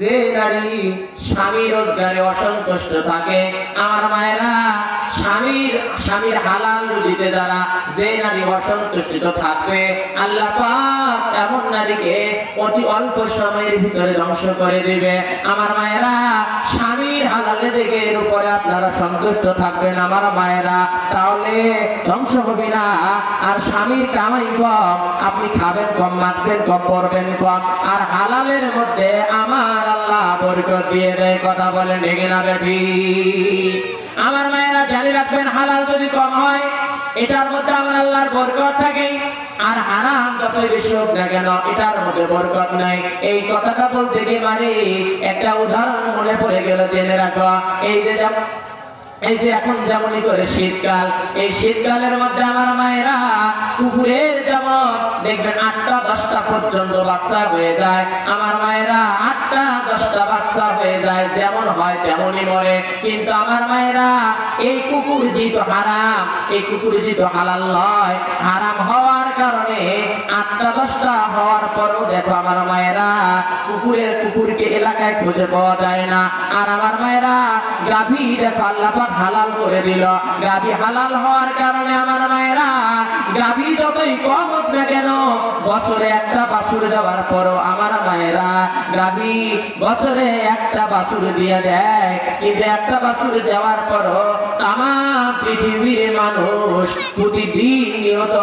যে নারী স্বামী রোজগারে অসন্তুষ্ট থাকে, আমার মায়েরা স্বামীর হালাল রুজিতে দ্বারা যে নারী অসন্তুষ্ট থাকবে, আল্লাহ পাক এমন নারীকে অতি অল্প সময়ের ভিতরে ধ্বংস করে দিবে। আমার মায়েরা, স্বামীর হালালে দেখে এর উপরে আপনারা সন্তুষ্ট থাকবেন আমার মায়েরা, তাহলে ধ্বংস হবে না। আর স্বামীর কামাই কম, আপনি খাবেন কম, মাখবেন কম, পরবেন কম, আর হালালের মধ্যে আমার আল্লাহ বরকত দিয়ে দেয়। কথা বলেন ঠিক না বেটি? আমার মায়েরা জানি রাখবেন, হালাল যদি কম হয় এটার মধ্যে আমার আল্লাহর বরকত থাকে, আর হারাম যতই বেশি হোক না কেন এটার মধ্যে বরকত নাই। এই কথাটা বলতে গিয়ে মানে একটা উদাহরণ মনে পড়ে গেল, জেনে রাখো। এই যে এখন যেমনই করে শীতকাল, এই শীতকালের মধ্যে আমার মায়েরা কুকুরের যেমন দেখবেন 8টা 10টা পর্যন্ত বাচ্চা হয়ে যায়। আমার মায়েরা 8টা 10টা বাচ্চা হয়ে যায়, যেমন হয় তেমনই মরে। কিন্তু আমার মায়েরা, এই কুকুর যেহেতু হারাম, এই কুকুর যেহেতু হালাল নয়, হারাম হওয়ার কারণে 8টা 10টা হওয়ার পরও দেখো আমার মায়েরা কুকুরকে এলাকায় খুঁজে পাওয়া যায় না। আর আমার মায়েরা গাভী দেখো আল্লাহ পাক হালাল করে দিল। গাভী হালাল হওয়ার কারণে আমার মায়েরা, গাভী যতই কম হোক না কেন, বছরে একটা বাছুর দেওয়ার পরও আমার মায়েরা গাভী বছরে একটা বাছুর দিয়ে দেয়। কিন্তু একটা বাছুর দেওয়ার পরও তামাম পৃথিবীর মানুষ প্রতিদিন নিয়ত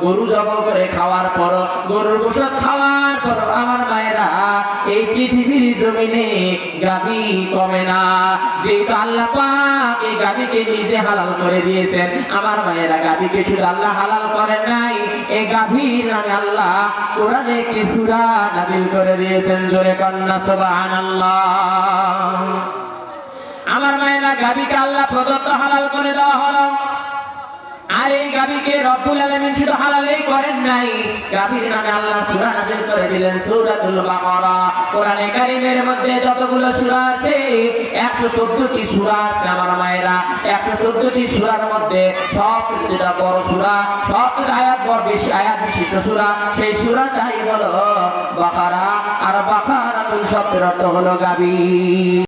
গরু জবাই করে খাওয়ার পর, গরুর গোশত খাওয়ার পর আমার মায়েরা এই পৃথিবীর জমিনে গাভী কমে না। যেহেতু আল্লাহ পাক এই গাভীকে নিজে হালাল করে দিয়েছেন, আমার মায়েরা গাভীকে শুধু আল্লাহ হালাল করেন নাই, এই গাভীর নামে আল্লাহ কোরআনে একটি সূরা নাযিল করে দিয়েছেন। জোরে কন্যা সুবহানাল্লাহ। আমার মায়েরা গাভীকে আল্লাহ প্রদত্ত হালাল করে দেওয়া হলো। আর এই গাভীকে রব্বুল আলামিন শুধু হালালই করেন নাই, গাভীর নামে আল্লাহ সূরা নাযিল করে দিলেন সূরাতুল বাকারা। কোরআনে কারীমের মধ্যে যতগুলো সূরা আছে 114টি সূরা আছে আমার মায়েরা। 114টি সূরার মধ্যে সবচেয়ে বড় সূরা, সবচেয়ে আয়াত বড়, বেশি আয়াত বিশিষ্ট সূরা, সেই সূরাটাই হলো বাকারা। আর বাকারাতুল শব্দের অর্থ হলো গাভী।